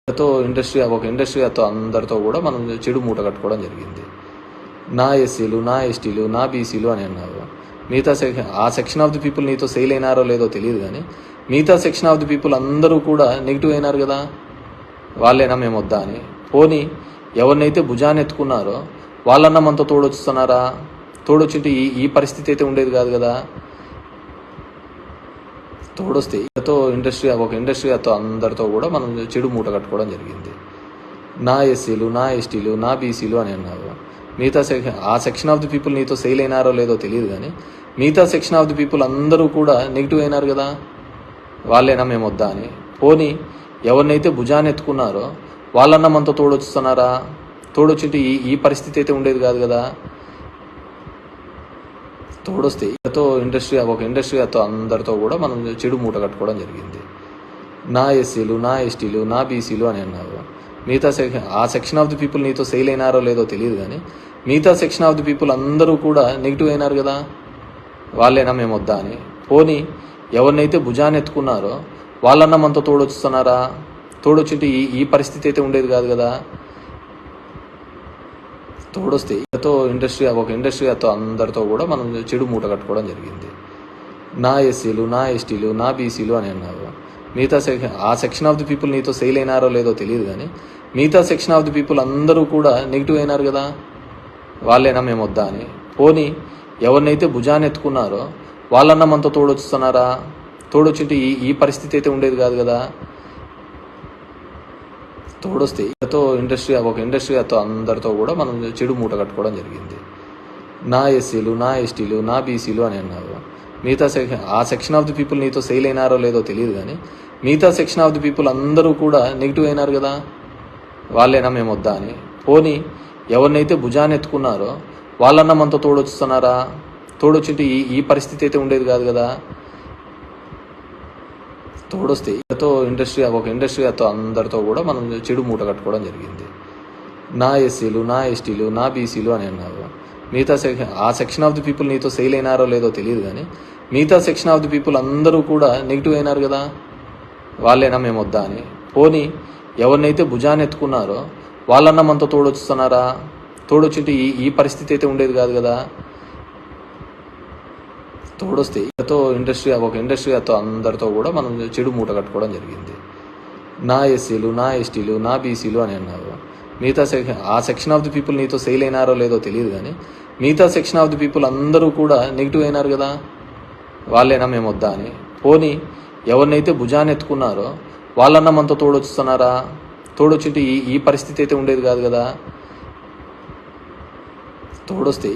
ఒక ఇండస్ట్రీతో అందరితో కూడా మనం చెడు మూట కట్టుకోవడం జరిగింది. నా ఎస్సీలు, నా ఎస్టీలు, నా బీసీలు అని అన్నారు. మిగతా ఆ సెక్షన్ ఆఫ్ ది పీపుల్ నీతో సెయిల్ అయినారో లేదో తెలియదు, కానీ మిగతా సెక్షన్ ఆఫ్ ది పీపుల్ అందరూ కూడా నెగిటివ్ అయినారు కదా, వాళ్ళేనా మేము వద్దా అని. పోనీ ఎవరినైతే భుజాన్ని ఎత్తుకున్నారో వాళ్ళన్నా మనతో తోడొస్తున్నారా? తోడొచ్చింటే ఈ పరిస్థితి అయితే ఉండేది కాదు కదా. తోడొస్తే ఒక ఇండస్ట్రీతో అందరితో కూడా మనం చెడు మూట కట్టుకోవడం జరిగింది. నా ఎస్సీలు, నా ఎస్టీలు, నా బీసీలు అని అన్నారు. మిగతా ఆ సెక్షన్ ఆఫ్ ది పీపుల్ నీతో సెయిల్ అయినారో లేదో తెలియదు, కానీ మిగతా సెక్షన్ ఆఫ్ ది పీపుల్ అందరూ కూడా నెగిటివ్ అయినారు కదా, వాళ్ళేనా మేము వద్దా అని. పోనీ ఎవరినైతే భుజాన్ని ఎత్తుకున్నారో వాళ్ళన్నా మనతో తోడొస్తున్నారా? తోడొచ్చింటే ఈ పరిస్థితి అయితే ఉండేది కాదు కదా. తోడొస్తే ఒక ఇండస్ట్రీతో అందరితో కూడా మనం చెడు మూట కట్టుకోవడం జరిగింది. నా ఎస్సీలు, నా ఎస్టీలు, నా బీసీలు అని అన్నారు. మిగతా ఆ సెక్షన్ ఆఫ్ ది పీపుల్ నీతో సెయిల్ అయినారో లేదో తెలియదు, కానీ మిగతా సెక్షన్ ఆఫ్ ది పీపుల్ అందరూ కూడా నెగిటివ్ అయినారు కదా, వాళ్ళేనా మేము వద్దా అని. పోనీ ఎవరినైతే భుజాన్ని ఎత్తుకున్నారో వాళ్ళన్నా మనతో తోడొస్తున్నారా? తోడొచ్చింటే ఈ పరిస్థితి అయితే ఉండేది కాదు కదా. తోడొస్తే ఒక ఇండస్ట్రీతో అందరితో కూడా మనం చెడు మూట కట్టుకోవడం జరిగింది. నా ఎస్సీలు, నా ఎస్టీలు, నా బీసీలు అని అన్నారు. మిగతా ఆ సెక్షన్ ఆఫ్ ది పీపుల్ నీతో సెయిల్ అయినారో లేదో తెలియదు, కానీ మిగతా సెక్షన్ ఆఫ్ ది పీపుల్ అందరూ కూడా నెగిటివ్ అయినారు కదా, వాళ్ళేనా మేము వద్దా అని. పోనీ ఎవరినైతే భుజాన్ని ఎత్తుకున్నారో వాళ్ళన్నా మనతో తోడొస్తున్నారా? తోడొచ్చింటే ఈ పరిస్థితి అయితే ఉండేది కాదు కదా. తోడొస్తే ఒక ఇండస్ట్రీతో అందరితో కూడా మనం చెడు మూట కట్టుకోవడం జరిగింది. నా ఎస్సీలు, నా ఎస్టీలు, నా బీసీలు అని అన్నారు. మిగతా ఆ సెక్షన్ ఆఫ్ ది పీపుల్ నీతో సెయిల్ అయినారో లేదో తెలియదు, కానీ మిగతా సెక్షన్ ఆఫ్ ది పీపుల్ అందరూ కూడా నెగిటివ్ అయినారు కదా, వాళ్ళేనా మేము వద్దా అని. పోనీ ఎవరినైతే భుజాన్ని ఎత్తుకున్నారో వాళ్ళన్నా మనతో తోడొస్తున్నారా? తోడొచ్చింటే ఈ పరిస్థితి అయితే ఉండేది కాదు కదా. తోడొస్తే ఒక ఇండస్ట్రీతో అందరితో కూడా మనం చెడు మూట కట్టుకోవడం జరిగింది. నా ఎస్సీలు, నా ఎస్టీలు, నా బీసీలు అని అన్నారు. మిగతా ఆ సెక్షన్ ఆఫ్ ది పీపుల్ నీతో సెయిల్ అయినారో లేదో తెలియదు, కానీ మిగతా సెక్షన్ ఆఫ్ ది పీపుల్ అందరూ కూడా నెగిటివ్ అయినారు కదా, వాళ్ళేనా మేము వద్దా అని. పోనీ ఎవరినైతే భుజాన్ని ఎత్తుకున్నారో వాళ్ళన్నా మనతో తోడొస్తున్నారా? తోడొచ్చింటే ఈ పరిస్థితి అయితే ఉండేది కాదు కదా. తోడొస్తే ఒక ఇండస్ట్రీతో అందరితో కూడా మనం చెడు మూట కట్టుకోవడం జరిగింది. నా ఎస్సీలు, నా ఎస్టీలు, నా బీసీలు అని అన్నారు. మిగతా ఆ సెక్షన్ ఆఫ్ ది పీపుల్ నీతో సెయిల్ అయినారో లేదో తెలియదు, కానీ మిగతా సెక్షన్ ఆఫ్ ది పీపుల్ అందరూ కూడా నెగిటివ్ అయినారు కదా, వాళ్ళేనా మేము వద్దా అని. పోనీ ఎవరినైతే భుజాన్ని ఎత్తుకున్నారో వాళ్ళన్నా మనతో తోడొస్తున్నారా? తోడొచ్చింటే ఈ పరిస్థితి అయితే ఉండేది కాదు కదా. తోడొస్తే